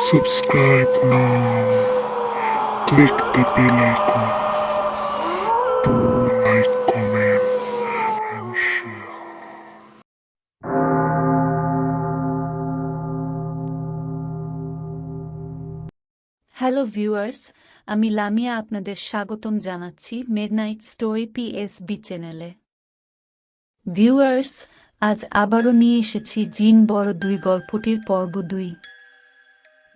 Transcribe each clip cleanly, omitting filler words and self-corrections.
Subscribe now. Click the bell icon to like, comment, and share. Hello viewers, আমি লামিয়া আপনাদের স্বাগতম জানাচ্ছি midnight story PSB চ্যানেলে। Viewers, আজ আবারও নিয়ে এসেছি জিন বড় ২ গল্পটির পর্ব ২।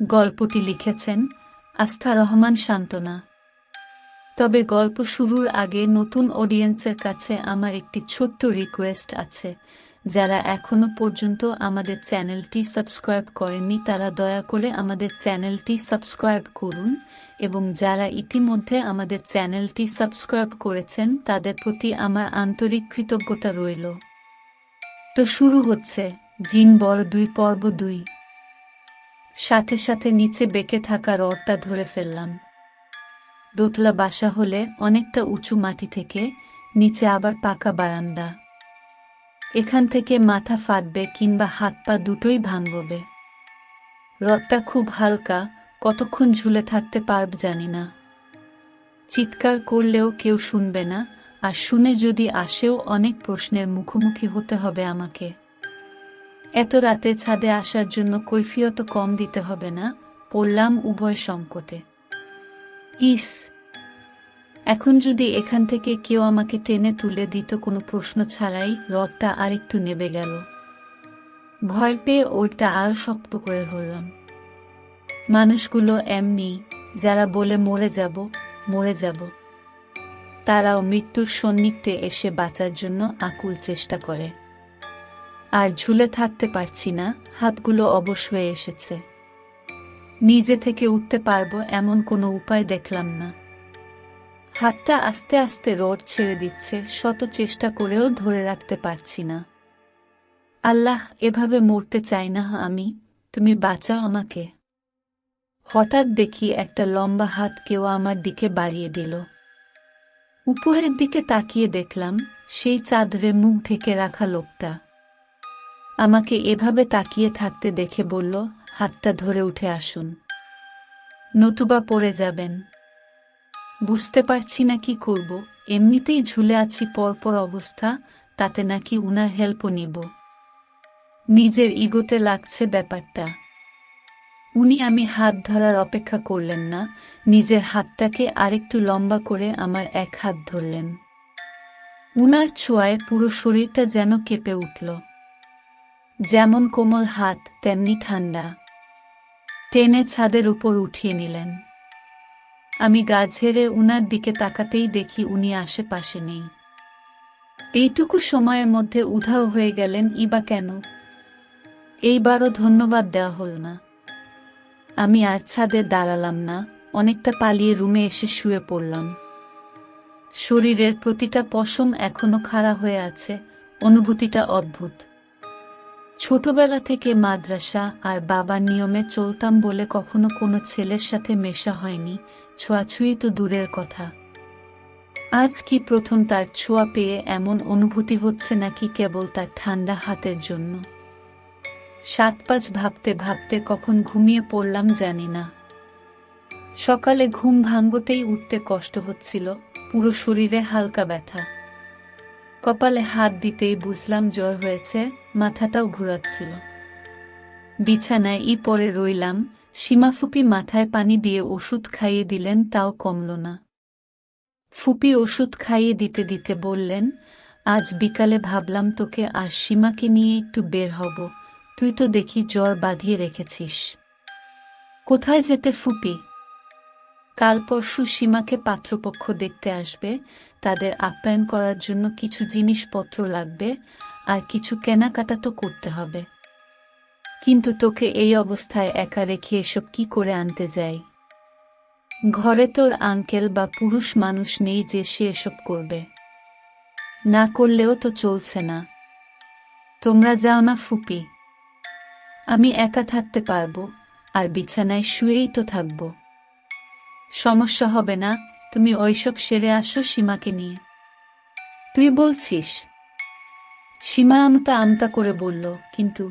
গল্পটি লিখেছেন আস্থা রহমান সান্ত্বনা। তবে গল্প শুরুর আগে নতুন অডিয়েন্সের কাছে আমার একটি ছোট্ট রিকোয়েস্ট আছে। যারা এখনো পর্যন্ত আমাদের চ্যানেলটি সাবস্ক্রাইব করেননি তারা দয়া করে আমাদের চ্যানেলটি সাবস্ক্রাইব করুন, এবং যারা ইতিমধ্যে আমাদের চ্যানেলটি সাবস্ক্রাইব করেছেন তাদের প্রতি আমার আন্তরিক কৃতজ্ঞতা রইল। তো শুরু হচ্ছে জিন বড় ২ পর্ব ২। সাথে সাথে নিচে বেঁকে থাকা রডটা ধরে ফেললাম। দোতলা বাসা হলে অনেকটা উঁচু মাটি থেকে নিচে আবার পাকা বারান্দা। এখান থেকে মাথা ফাটবে কিংবা হাত পা দুটোই ভাঙবে। রডটা খুব হালকা, কতক্ষণ ঝুলে থাকতে পারব জানি না। চিৎকার করলেও কেউ শুনবে না, আর শুনে যদি আসেও অনেক প্রশ্নের মুখোমুখি হতে হবে আমাকে। এত রাতে ছাদে আসার জন্য কৈফিয়ত কম দিতে হবে না। পড়লাম উভয় সংকটে। ইস, এখন যদি এখান থেকে কেউ আমাকে টেনে তুলে দিত কোনো প্রশ্ন ছাড়াই। রডটা আরেকটু নেবে গেল। ভয় পেয়ে ওইটা আরো শক্ত করে ধরলাম। মানুষগুলো এমনি, যারা বলে মরে যাব মরে যাব, তারাও মৃত্যুর সন্নিকটে এসে বাঁচার জন্য আকুল চেষ্টা করে। আর ঝুলে থাকতে পারছি না, হাতগুলো অবশ হয়ে এসেছে। নিজে থেকে উঠতে পারবো এমন কোনো উপায় দেখলাম না। হাতটা আস্তে আস্তে রড ছেড়ে দিচ্ছে, শত চেষ্টা করেও ধরে রাখতে পারছি না। আল্লাহ, এভাবে মরতে চাই না আমি, তুমি বাঁচাও আমাকে। হঠাৎ দেখি একটা লম্বা হাত কেউ আমার দিকে বাড়িয়ে দিল। উপরের দিকে তাকিয়ে দেখলাম সেই চাদরে মুখ ঢেকে রাখা লোকটা আমাকে এভাবে তাকিয়ে থাকতে দেখে বলল, হাতটা ধরে উঠে আসুন, নতুবা পড়ে যাবেন। বুঝতে পারছি না কি করব, এমনিতেই ঝুলে আছি পরপর অবস্থা, তাতে নাকি উনার হেল্পও নিব। নিজের ইগোতে লাগছে ব্যাপারটা। উনি আমি হাত ধরার অপেক্ষা করলেন না, নিজের হাতটাকে আরেকটু লম্বা করে আমার এক হাত ধরলেন। উনার ছোঁয়ায় পুরো শরীরটা যেন কেঁপে উঠল। যেমন কোমল হাত তেমনি ঠান্ডা। টেনে ছাদের উপর উঠিয়ে নিলেন। আমি গা ঝেড়ে উনার দিকে তাকাতেই দেখি উনি আশেপাশে নেই। এইটুকু সময়ের মধ্যে উধাও হয়ে গেলেন ইবা কেন? এইবারও ধন্যবাদ দেওয়া হল না। আমি আর ছাদে দাঁড়ালাম না, অনেকটা পালিয়ে রুমে এসে শুয়ে পড়লাম। শরীরের প্রতিটা পশম এখনো খাড়া হয়ে আছে, অনুভূতিটা অদ্ভুত। ছোটবেলা থেকে মাদ্রাসা আর বাবার নিয়মে চলতাম বলে কখনো কোনো ছেলের সাথে মেশা হয়নি, ছোঁয়াছুঁই তো দূরের কথা। আজ কি প্রথম তার ছোঁয়া পেয়ে এমন অনুভূতি হচ্ছে, নাকি কেবল তার ঠান্ডা হাতের জন্য? ৭-৫ ভাবতে ভাবতে কখন ঘুমিয়ে পড়লাম জানি না। সকালে ঘুম ভাঙতেই উঠতে কষ্ট হচ্ছিল, পুরো শরীরে হালকা ব্যথা। কপালে হাত দিতেই বুঝলাম জ্বর হয়েছে, মাথাটাও ঘুরাচ্ছিল। বিছানায় পড়ে রইলাম। সীমা ফুপি মাথায় পানি দিয়ে ওষুধ খাইয়ে দিলেন, তাও কমল না। ফুপি ওষুধ খাইয়ে দিতে দিতে বললেন, আজ বিকালে ভাবলাম তোকে আর সীমাকে নিয়ে একটু বের হব, তুই তো দেখি জ্বর বাঁধিয়ে রেখেছিস। কোথায় যেতে ফুপি? কাল পরশু সীমাকে পাত্রপক্ষ দেখতে আসবে, তাদের আপ্যায়ন করার জন্য কিছু জিনিসপত্র লাগবে, আর কিছু কেনাকাটা তো করতে হবে। কিন্তু তোকে এই অবস্থায় একা রেখে এসব কি করে আনতে যাই? ঘরে তোর আঙ্কেল বা পুরুষ মানুষ নেই যে সে এসব করবে। না করলেও তো চলছে না। তোমরা যাও না ফুপি, আমি একা থাকতে পারবো, আর বিছানায় শুয়েই তো থাকবো। সমস্যা হবে না, তুমি ওইসব সেরে আসো সীমাকে নিয়ে। তুই বলছিস? সীমা আমতা আমতা করে বলল, কিন্তু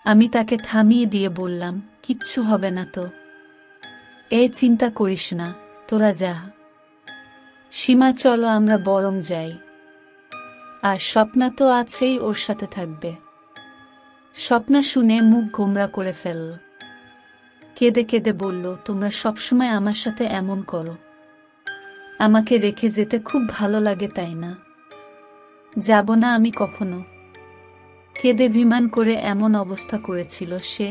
আমি তাকে থামিয়ে দিয়ে বললাম, কিচ্ছু হবে না তো। চিন্তা করিস না, তোরা যা। সীমা, চলো আমরা বরং যাই। আর স্বপ্না তো আছেই, ওর সাথে থাকবে। স্বপ্না শুনে মুখ গোমড়া করে ফেলল। কেঁদে কেঁদে বলল, তোমরা সবসময় আমার সাথে এমন করো। আমাকে রেখে যেতে খুব ভালো লাগে, তাই না? যাব না আমি কখনো। কেঁদে বিমান করে এমন অবস্থা করেছিল সে।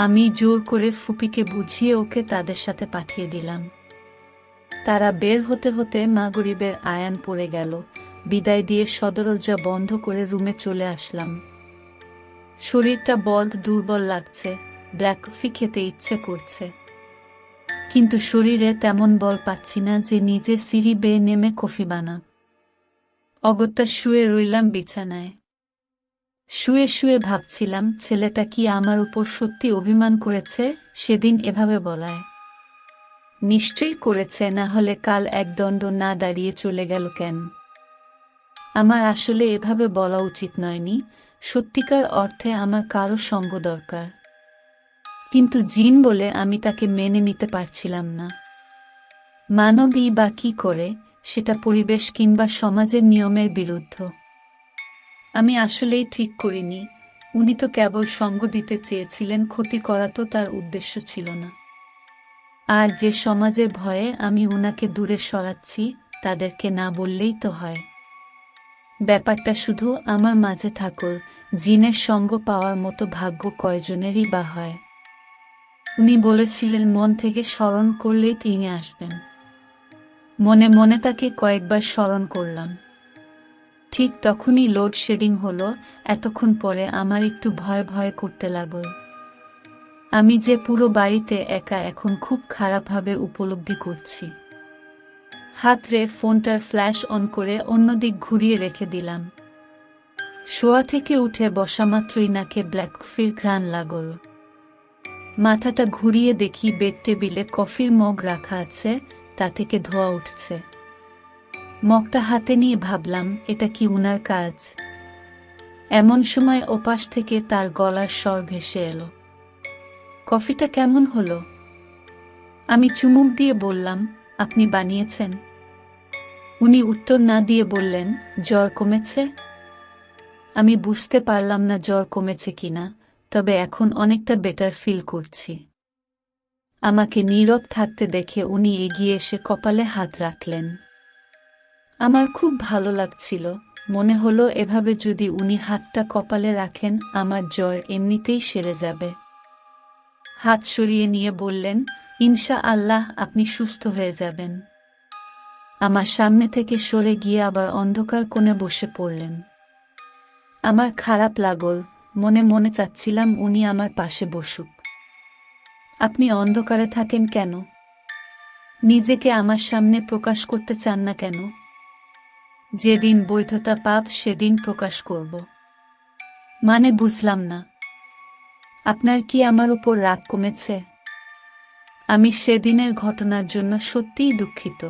আমি জোর করে ফুপিকে বুঝিয়ে ওকে তাদের সাথে পাঠিয়ে দিলাম। তারা বের হতে হতে মাগরিবের আয়ান পড়ে গেল। বিদায় দিয়ে সদরজা বন্ধ করে রুমে চলে আসলাম। শরীরটা বড্ড দুর্বল লাগছে, ব্ল্যাক কফি খেতে ইচ্ছে করছে, কিন্তু শরীরে তেমন বল পাচ্ছি না যে নিজে সিঁড়ি বেয়ে নেমে কফি বানা। অগত্যা শুয়ে রইলাম বিছানায়। শুয়ে শুয়ে ভাবছিলাম, ছেলেটা কি আমার উপর সত্যি অভিমান করেছে সেদিন এভাবে বলায়? নিশ্চয়ই করেছে, না হলে কাল একদণ্ড না দাঁড়িয়ে চলে গেল কেন? আমার আসলে এভাবে বলা উচিত নয়নি। সত্যিকার অর্থে আমার কারো সঙ্গ দরকার, কিন্তু জিন বলে আমি তাকে মেনে নিতে পারছিলাম না। মানবই বা কি করে, সেটা পরিবেশ কিংবা সমাজের নিয়মের বিরুদ্ধ। আমি আসলেই ঠিক করিনি। উনি তো কেবল সঙ্গ দিতে চেয়েছিলেন, ক্ষতি করা তো তার উদ্দেশ্য ছিল না। আর যে সমাজের ভয়ে আমি উনাকে দূরে সরাচ্ছি, তাদেরকে না বললেই তো হয়। ব্যাপারটা শুধু আমার মাঝে থাকল, জিনের সঙ্গ পাওয়ার মতো ভাগ্য কয়জনেরই বা হয়। উনি বলেছিলেন মন থেকে স্মরণ করলেই তিনি আসবেন। মনে মনে তাকে কয়েকবার স্মরণ করলাম। ঠিক তখনই লোডশেডিং হলো। এতক্ষণ পরে আমার একটু ভয় ভয় করতে লাগল। আমি যে পুরো বাড়িতে একা এখন খুব খারাপভাবে উপলব্ধি করছি। হাতরে ফোনটার ফ্ল্যাশ অন করে অন্যদিক ঘুরিয়ে রেখে দিলাম। শোয়া থেকে উঠে বসামাত্রই নাকে ব্ল্যাক কফির ঘ্রাণ লাগল। মাথাটা ঘুরিয়ে দেখি বেড টেবিলে কফির মগ রাখা আছে, তা থেকে ধোঁয়া উঠছে। মগটা হাতে নিয়ে ভাবলাম, এটা কি উনার কাজ? এমন সময় ওপাশ থেকে তার গলার স্বর ভেসে এলো, কফিটা কেমন হলো? আমি চুমুক দিয়ে বললাম, আপনি বানিয়েছেন? উনি উত্তর না দিয়ে বললেন, জ্বর কমেছে? আমি বুঝতে পারলাম না জ্বর কমেছে কিনা, তবে এখন অনেকটা বেটার ফিল করছি। আমাকে নীরব থাকতে দেখে উনি এগিয়ে এসে কপালে হাত রাখলেন। আমার খুব ভালো লাগছিল। মনে হলো এভাবে যদি উনি হাতটা কপালে রাখেন, আমার জ্বর এমনিতেই সেরে যাবে। হাত সরিয়ে নিয়ে বললেন, ইনশা আল্লাহ আপনি সুস্থ হয়ে যাবেন। আমার সামনে থেকে সরে গিয়ে আবার অন্ধকার কোণে বসে পড়লেন। আমার খারাপ লাগল, মনে মনে চাচ্ছিলাম উনি আমার পাশে বসুক। আপনি অন্ধকারে থাকেন কেন? নিজেকে আমার সামনে প্রকাশ করতে চান না কেন? যেদিন বৈধতা পাব সেদিন প্রকাশ করব। মানে বুঝলাম না। আপনার কি আমার উপর রাগ কমেছে? আমি সেদিনের ঘটনার জন্য সত্যিই দুঃখিত।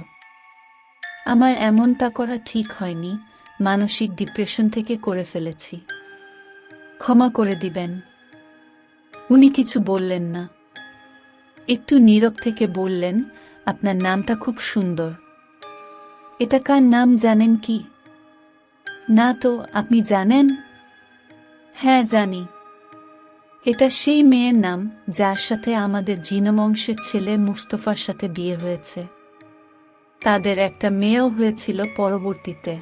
আমার এমনটা করা ঠিক হয়নি, মানসিক ডিপ্রেশন থেকে করে ফেলেছি। ক্ষমা করে দিবেন। উনি কিছু বললেন না, একটু নীরব থেকে বললেন, আপনার নামটা খুব সুন্দর। এটা কার নাম জানেন কি? না তো, আপনি জানেন? হ্যাঁ জানি। এটা সেই মেয়ের নাম যার সাথে আমাদের জিনবংশের ছেলে মুস্তফার সাথে বিয়ে হয়েছে। তাদের একটা মেয়েও হয়েছিল পরবর্তীতে।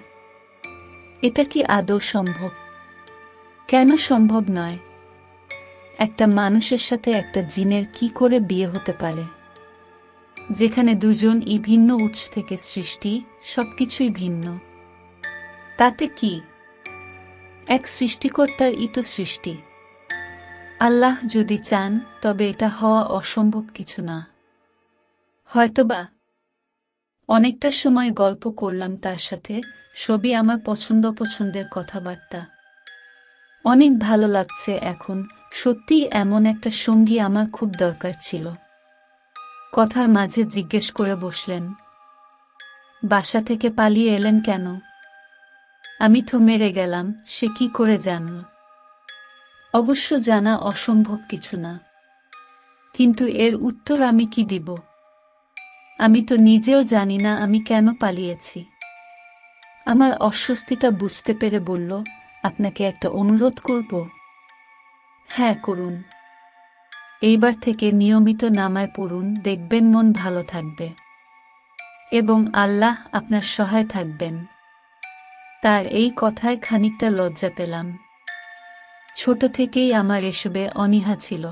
এটা কি আদৌ সম্ভব? কেন সম্ভব নয়? একটা মানুষের সাথে একটা জিনের কি করে বিয়ে হতে পারে? যেখানে দুজনই ভিন্ন উৎস থেকে সৃষ্টি, সবকিছুই ভিন্ন। তাতে কি? এক সৃষ্টিকর্তার তো সৃষ্টি। আল্লাহ যদি চান তবে এটা হওয়া অসম্ভব কিছু না। হয়তোবা। অনেকটা সময় গল্প করলাম তার সাথে, সবই আমার পছন্দের কথাবার্তা। অনেক ভালো লাগছে এখন, সত্যিই এমন একটা সঙ্গী আমার খুব দরকার ছিল। কথার মাঝে জিজ্ঞেস করে বসলেন, বাসা থেকে পালিয়ে এলেন কেন? আমি তো মেরে গেলাম, সে কি করে জানল? অবশ্য জানা অসম্ভব কিছু না, কিন্তু এর উত্তর আমি কি দিব? আমি তো নিজেও জানি না আমি কেন পালিয়েছি। আমার অস্বস্তিটা বুঝতে পেরে বলল, আপনাকে একটা অনুরোধ করব? হ্যাঁ, করুন। এইবার থেকে নিয়মিত নামায় পড়ুন, দেখবেন মন ভালো থাকবে এবং আল্লাহ আপনার সহায় থাকবেন। তার এই কথায় খানিকটা লজ্জা পেলাম। ছোট থেকেই আমার এসবে অনীহা ছিল।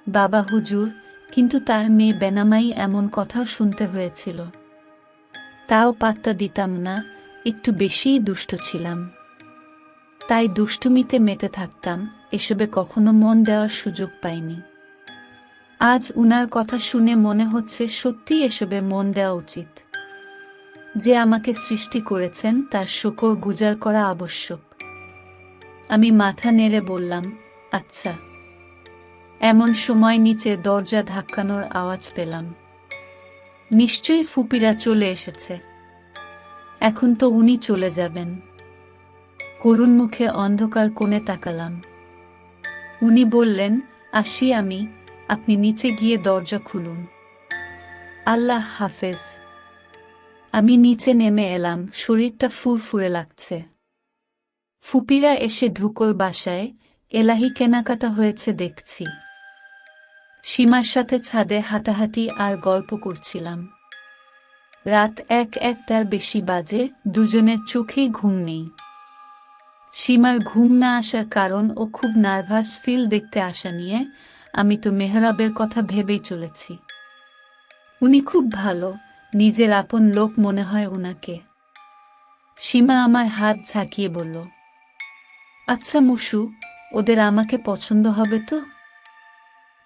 বাবা হুজুর, কিন্তু তার মেয়ে বেনামাই এমন কথাও শুনতে হয়েছিল। তাও পাত্তা দিতাম না, একটু বেশিই দুষ্ট ছিলাম। তাই দুষ্টুমিতে মেতে থাকতাম, এসবে কখনো মন দেওয়ার সুযোগ পাইনি। আজ উনার কথা শুনে মনে হচ্ছে সত্যি এসবে মন দেওয়া উচিত। যে আমাকে সৃষ্টি করেছেন তার শুকর গুজার করা আবশ্যক। আমি মাথা নেড়ে বললাম, আচ্ছা। এমন সময় নিচে দরজা ধাক্কানোর আওয়াজ পেলাম। নিশ্চয়ই ফুপিরা চলে এসেছে। এখন তো উনি চলে যাবেন। করুণ মুখে অন্ধকার কোণে তাকালাম। উনি বললেন, আসি আমি, আপনি নিচে গিয়ে দরজা খুলুন। আল্লাহ হাফেজ। আমি নিচে নেমে এলাম, শরীরটা ফুরফুরে লাগছে। ফুপিরা এসে ঢুকল বাসায়, এলাহি কেনাকাটা হয়েছে দেখছি। সীমার সাথে ছাদে হাঁটাহাঁটি আর গল্প করছিলাম। রাত 1-1টার বেশি বাজে, দুজনের চোখেই ঘুম নেই। সীমার ঘুম না আসার কারণ ও খুব নার্ভাস ফিল দেখতে আসা নিয়ে, আমি তো মেহরাবের কথা ভেবেই চলেছি। উনি খুব ভালো, নিজের আপন লোক মনে হয় উনাকে। সীমা আমার হাত ঝাঁকিয়ে বলল, আচ্ছা মুসু, ওদের আমাকে পছন্দ হবে তো?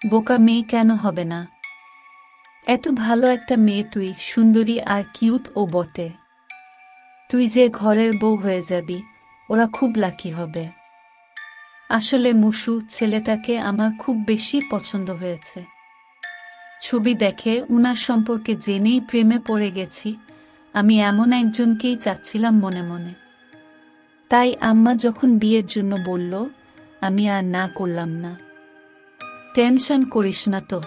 বোকা মেয়ে কেন হবে না? এত ভালো একটা মেয়ে তুই, সুন্দরী আর কিউট ও বটে। তুই যে ঘরের বউ হয়ে যাবি, ওরা খুব লাকি হবে। আসলে মুসু, ছেলেটাকে আমার খুব বেশি পছন্দ হয়েছে। ছবি দেখে উনার সম্পর্কে জেনেই প্রেমে পড়ে গেছি। আমি এমন একজনকেই চাচ্ছিলাম মনে মনে। তাই আম্মা যখন বিয়ের জন্য বলল, আমি আর না করলাম না। টেনশন করিস না তো,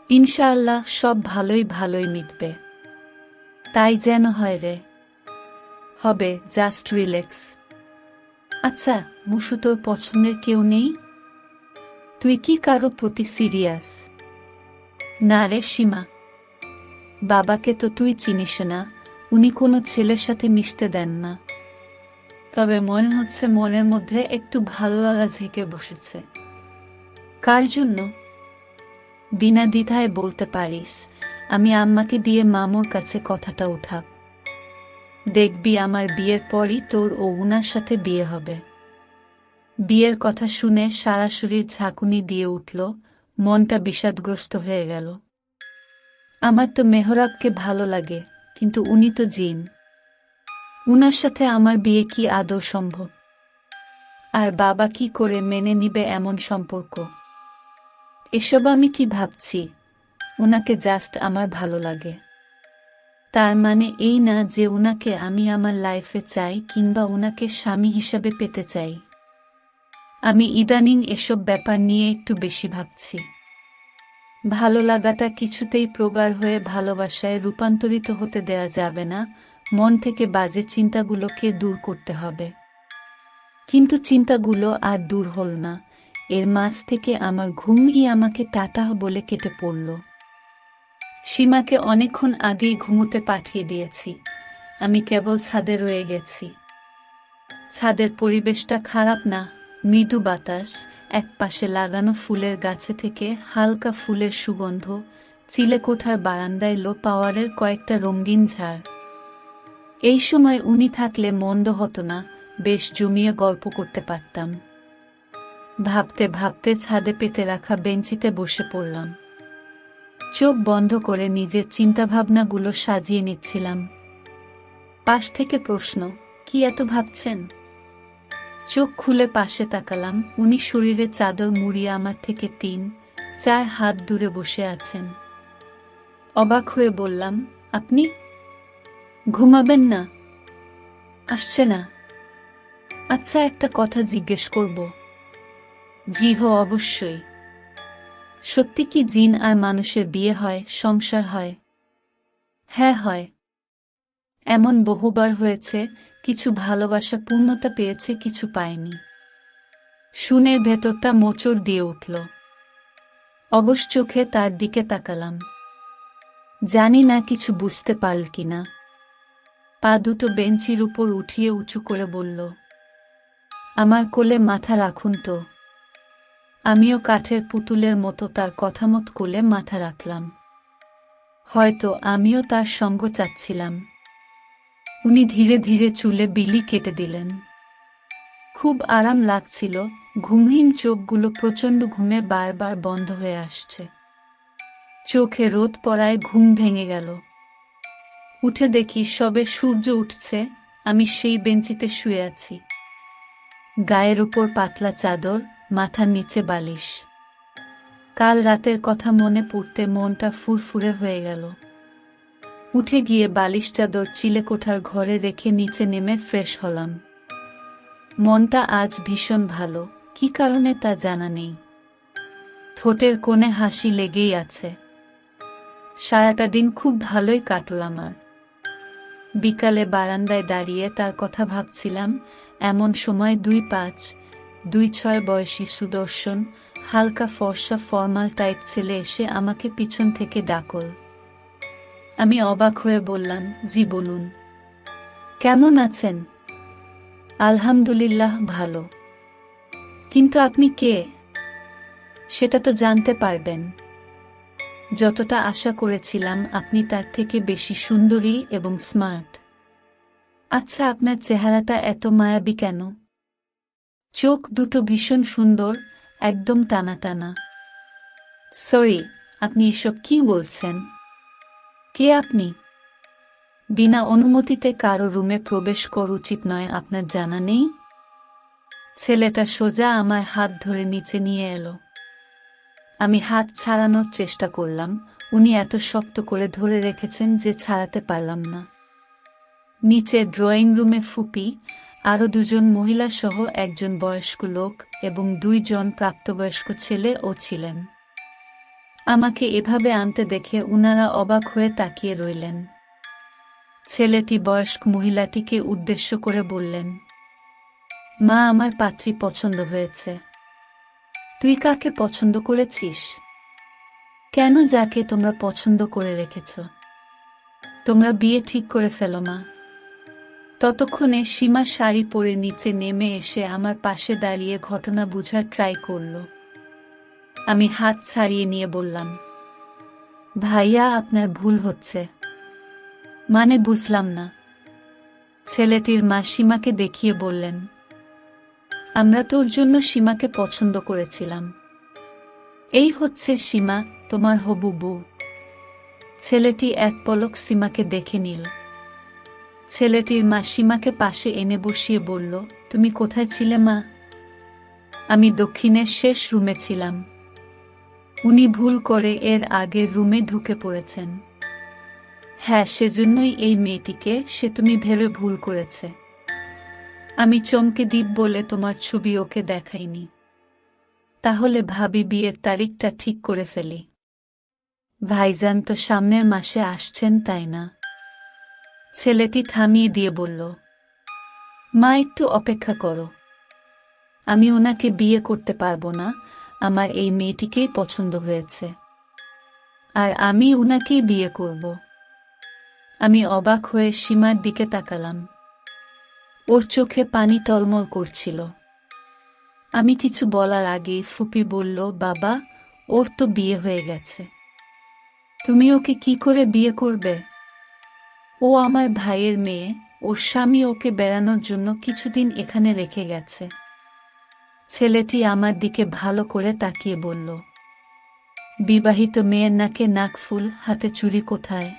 ইনশাআল্লাহ সব ভালোই ভালোই মিটবে। তাই যেন হয় রে। হবে, জাস্ট রিল্যাক্স। আচ্ছা মুসু, তোর পছন্দের কেউ নেই? তুই কি কারো প্রতি সিরিয়াস? না রে সীমা, বাবাকে তো তুই চিনিস না, উনি কোনো ছেলের সাথে মিশতে দেন না। তবে মনে হচ্ছে মনের মধ্যে একটু ভালো লাগা ঝেঁকে বসেছে। কার জন্য? বিনা দ্বিধায় বলতে পারিস। আমি আম্মাকে দিয়ে মামুর কাছে কথাটা উঠাব। দেখবি আমার বিয়ের পরই তোর ও উনার সাথে বিয়ে হবে। বিয়ের কথা শুনে সারা শরীর ঝাঁকুনি দিয়ে উঠল, মনটা বিষাদগ্রস্ত হয়ে গেল। আমার তো মেহরাবকে ভালো লাগে, কিন্তু উনি তো জিন। উনার সাথে আমার বিয়ে কি আদৌ সম্ভব? আর বাবা কি করে মেনে নিবে এমন সম্পর্ক? এসব আমি কি ভাবছি? উনাকে জাস্ট আমার ভালো লাগে। তার মানে এই না যে উনাকে আমি আমার লাইফে চাই কিংবা উনাকে স্বামী হিসাবে পেতে চাই। আমি ইদানিং এসব ব্যাপার নিয়ে একটু বেশি ভাবছি। ভালো লাগাটা কিছুতেই প্রগাঢ় হয়ে ভালোবাসায় রূপান্তরিত হতে দেয়া যাবে না, মন থেকে বাজে চিন্তাগুলোকে দূর করতে হবে। কিন্তু চিন্তাগুলো আর দূর হল না, এর মাঝ থেকে আমার ঘুমই আমাকে টাটা বলে কেটে পড়ল। সীমাকে অনেকক্ষণ আগেই ঘুমোতে পাঠিয়ে দিয়েছি, আমি কেবল ছাদে রয়ে গেছি। ছাদের পরিবেশটা খারাপ না, মৃদু বাতাস, একপাশে লাগানো ফুলের গাছে থেকে হালকা ফুলের সুগন্ধ, চিলেকোঠার বারান্দায় লো পাওয়ারের কয়েকটা রঙিন ঝাড়। এই সময় উনি থাকলে মন্দ হতো না, বেশ জমিয়ে গল্প করতে পারতাম। ভাবতে ভাবতে ছাদে পেতে রাখা বেঞ্চিতে বসে পড়লাম। চোখ বন্ধ করে নিজের চিন্তাভাবনাগুলো সাজিয়ে নিচ্ছিলাম। পাশ থেকে প্রশ্ন, কি এত ভাবছেন? চোখ খুলে পাশে তাকালাম, উনি শরীরে চাদর মুড়িয়ে আমার থেকে 3-4 হাত দূরে বসে আছেন। অবাক হয়ে বললাম, আপনি ঘুমাবেন না? আসছে না? আচ্ছা একটা কথা জিজ্ঞেস করব। জি হো, অবশ্যই। সত্যি কি জিন আর মানুষের বিয়ে হয়, সংসার হয়? হ্যাঁ হয়। এমন বহুবার হয়েছে, কিছু ভালোবাসা পূর্ণতা পেয়েছে, কিছু পায়নি। শুনে ভেতরটা মোচড় দিয়ে উঠল। অবশ চোখে তার দিকে তাকালাম। জানি না কিছু বুঝতে পারল কিনা। পা দুটো বেঞ্চির উপর উঠিয়ে উঁচু করে বলল, আমার কোলে মাথা রাখুন তো। আমিও কাঠের পুতুলের মতো তার কথামত কোলে মাথা রাখলাম। হয়তো আমিও তার সঙ্গ চাচ্ছিলাম। উনি ধীরে ধীরে চুলে বিলি কেটে দিলেন। খুব আরাম লাগছিল। ঘুমহীন চোখগুলো প্রচণ্ড ঘুমে বারবার বন্ধ হয়ে আসছে। চোখে রোদ পড়ায় ঘুম ভেঙে গেল। উঠে দেখি সবে সূর্য উঠছে, আমি সেই বেঞ্চিতে শুয়ে আছি। গায়ের উপর পাতলা চাদর, মাথার নিচে বালিশ। কাল রাতের কথা মনে পড়তে মনটা ফুরফুরে হয়ে গেল। উঠে গিয়ে বালিশ চাদর চিলেকোঠার ঘরে রেখে নিচে নেমে ফ্রেশ হলাম। মনটা আজ ভীষণ ভালো, কি কারণে তা জানা নেই। ঠোঁটের কোণে হাসি লেগেই আছে। সারাটা দিন খুব ভালোই কাটল আমার। বিকালে বারান্দায় দাঁড়িয়ে তার কথা ভাবছিলাম, এমন সময় 2-5-2-6 বয়সী সুদর্শন, হালকা ফর্সা ফর্মাল টাইপ ছেলে এসে আমাকে পিছন থেকে ডাকল। আমি অবাক হয়ে বললাম, জি বলুন। কেমন আছেন? আলহামদুলিল্লাহ, ভালো। কিন্তু আপনি কে? সেটা তো জানতে পারবেন। যতটা আশা করেছিলাম আপনি তার থেকে বেশি সুন্দরী এবং স্মার্ট। আচ্ছা, আপনার চেহারাটা এত মায়াবী কেন? চোখ দুটো ভীষণ সুন্দর, একদম টানা টানা। সরি, আপনি এসব কি বলছেন? কে আপনি? বিনা অনুমতিতে কারো রুমে প্রবেশ করা উচিত নয়, আপনার জানা নেই? ছেলেটা সোজা আমার হাত ধরে নিচে নিয়ে এলো। আমি হাত ছাড়ানোর চেষ্টা করলাম, উনি এত শক্ত করে ধরে রেখেছেন যে ছাড়াতে পারলাম না। নিচে ড্রয়িং রুমে ফুপি, আরও 2জন মহিলা সহ একজন বয়স্ক লোক এবং 2জন প্রাপ্তবয়স্ক ছেলে ও ছিলেন। আমাকে এভাবে আনতে দেখে উনারা অবাক হয়ে তাকিয়ে রইলেন। ছেলেটি বয়স্ক মহিলাটিকে উদ্দেশ্য করে বললেন, মা, আমার পাত্রী পছন্দ হয়েছে। তুই কাকে পছন্দ করেছিস? কেন, যাকে তোমরা পছন্দ করে রেখেছ। তোমরা বিয়ে ঠিক করে ফেলো মা। ততক্ষণে সীমা শাড়ি পরে নিচে নেমে এসে আমার পাশে দাঁড়িয়ে ঘটনা বুঝার ট্রাই করল। আমি হাত ছাড়িয়ে নিয়ে বললাম, ভাইয়া, আপনার ভুল হচ্ছে। মানে বুঝলাম না। ছেলেটির মা সীমাকে দেখিয়ে বললেন, আমরা তোর জন্য সীমাকে পছন্দ করেছিলাম। এই হচ্ছে সীমা, তোমার হবু বউ। ছেলেটি এক পলক সীমাকে দেখে নিল। ছেলেটির মা সীমাকে পাশে এনে বসিয়ে বলল, তুমি কোথায় ছিলে মা? আমি দক্ষিণের শেষ রুমে ছিলাম। উনি ভুল করে এর আগের রুমে ঢুকে পড়েছেন। হ্যাঁ, সেজন্যই এই মেয়েটিকে সে তুমি ভেবে ভুল করেছে। আমি চমকে দ্বীপ বলে তোমার ছবি ওকে দেখাইনি। তাহলে ভাবি বিয়ের তারিখটা ঠিক করে ফেলি। ভাইজান তো সামনের মাসে আসছেন, তাই না? ছেলেটি থামিয়ে দিয়ে বলল, মা, একটু অপেক্ষা করো। আমি ওনাকে বিয়ে করতে পারবো না, আমার এই মেয়েটিকেই পছন্দ হয়েছে। আর আমি উনাকেই বিয়ে করব। আমি অবাক হয়ে সীমার দিকে তাকালাম। ওর চোখে পানি টলমল করছিল। আমি কিছু বলার আগেই ফুপি বলল, বাবা, ওর তো বিয়ে হয়ে গেছে। তুমি ওকে কি করে বিয়ে করবে? ও আমার ভাইয়ের মেয়ে, ওর স্বামী ওকে বেড়ানোর জন্য কিছুদিন এখানে রেখে গেছে। ছেলেটি আমার দিকে ভালো করে তাকিয়ে বলল, বিবাহিত মেয়ের নাকে নাকফুল, হাতে চুড়ি কোথায়?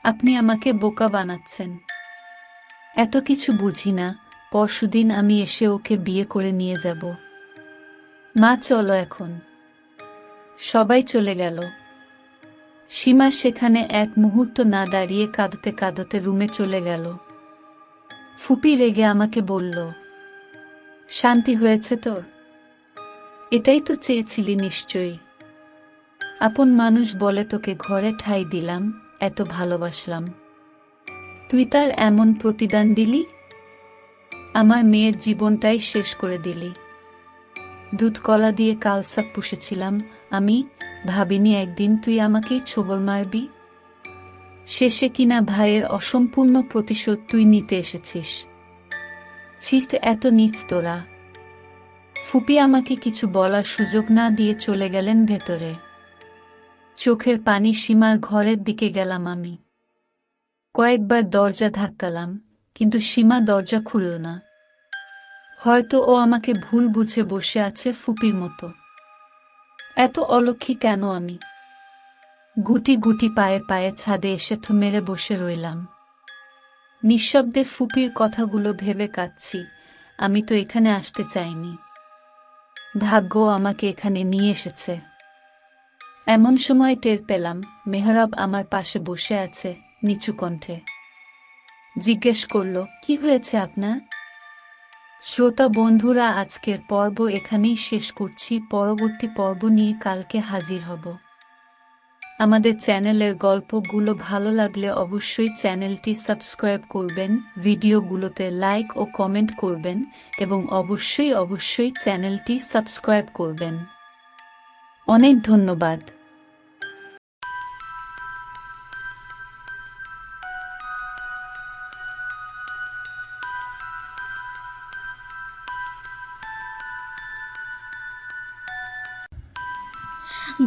আপনি আমাকে বোকা বানাচ্ছেন। এত কিছু বুঝি না, পরশুদিন আমি এসে ওকে বিয়ে করে নিয়ে যাব। মা, চলো এখন। সবাই চলে গেল। সীমা সেখানে এক মুহূর্ত না দাঁড়িয়ে কাঁদতে কাঁদতে রুমে চলে গেল। ফুপি রেগে আমাকে বলল, শান্তি হয়েছে তোর? এটাই তো চেয়েছিলি নিশ্চয়ই। আপন মানুষ বলে তোকে ঘরে ঠাঁই দিলাম, এত ভালোবাসলাম, তুই তার এমন প্রতিদান দিলি? আমার মেয়ের জীবনটাই শেষ করে দিলি। দুধ কলা দিয়ে কালসাপ পুষেছিলাম আমি, ভাবিনি একদিন তুই আমাকেই ছোবল মারবি। শেষে কিনা ভাইয়ের অসম্পূর্ণ প্রতিশোধ তুই নিতে এসেছিস। ছিট, এত নীচ তোরা! ফুপি আমাকে কিছু বলার সুযোগ না দিয়ে চলে গেলেন ভেতরে। চোখের পানি সীমার ঘরের দিকে গেলাম আমি। কয়েকবার দরজা ধাক্কালাম, কিন্তু সীমা দরজা খুলল না। হয়তো ও আমাকে ভুল বুঝে বসে আছে ফুপির মতো। এত অলক্ষী কেন আমি? গুটি গুটি পায়ে পায়ে ছাদে এসে থু মেরে বসে রইলাম। নিঃশব্দে ফুপির কথাগুলো ভেবে কাঁদছি। আমি তো এখানে আসতে চাইনি, ভাগ্য আমাকে এখানে নিয়ে এসেছে। এমন সময় টের পেলাম মেহরাব আমার পাশে বসে আছে নিচু কণ্ঠে। জিজ্ঞেস করল, কি হয়েছে আপনার? শ্রোতা বন্ধুরা, আজকের পর্ব এখানেই শেষ করছি। পরবর্তী পর্ব নিয়ে কালকে হাজির হব। আমাদের চ্যানেলের গল্পগুলো ভালো লাগলে অবশ্যই চ্যানেলটি সাবস্ক্রাইব করবেন, ভিডিওগুলোতে লাইক ও কমেন্ট করবেন এবং অবশ্যই চ্যানেলটি সাবস্ক্রাইব করবেন। অনেক ধন্যবাদ।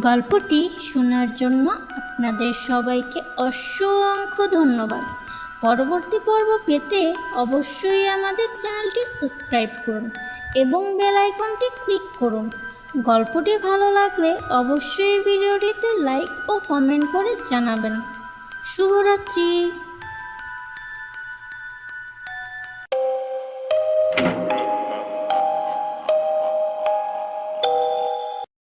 গল্পটি শোনার জন্য আপনাদের সবাইকে অসংখ্য ধন্যবাদ। পরবর্তী পর্ব পেতে অবশ্যই আমাদের চ্যানেলটি সাবস্ক্রাইব করুন এবং বেল আইকনটি ক্লিক করুন। গল্পটি ভালো লাগলে অবশ্যই ভিডিওটিতে লাইক ও কমেন্ট করে জানাবেন। শুভরাত্রি।